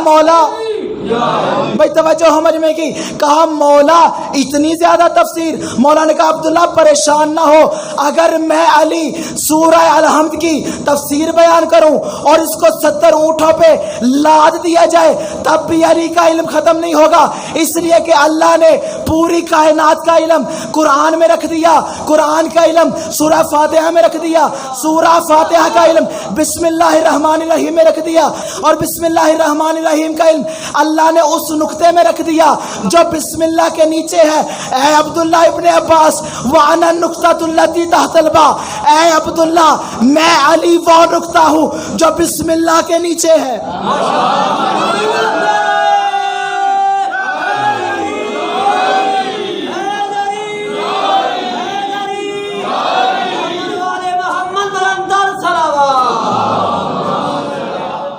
मौला, भाई तवज्जो समझ में की, कहा मौला, इतनी ज्यादा तफसीर। मौला ने कहा अब्दुल्ला परेशान ना हो, अगर मैं अली सूरह अल-हम्द की तफसीर बयान करूं और इसको 70 ऊंटों पे लाद दिया जाए तब भी अली का इल्म खत्म नहीं होगा, इसलिए कि अल्लाह ने पूरी कायनात का इल्म कुरान में रख दिया, कुरान का इल्म सूरह फातिहा में रख दिया, सूरह फातिहा का इल्म बिस्मिल्लाहिर्रहमानिर्रहीम में रख दिया, और बिस्मिल्लाहिर्रहमानिर्रहीम का इल्म अल्लाह ने उस नुक्ते में रख दिया जो बिस्मिल्लाह के नीचे है। ऐ अब्दुल्ला इब्ने अब्बास, वाना नुक्तातुल्लती तहतल बा, ऐ अब्दुल्ला मैं अली वो नुक्ता हूं जो बिस्मिल्लाह के नीचे है।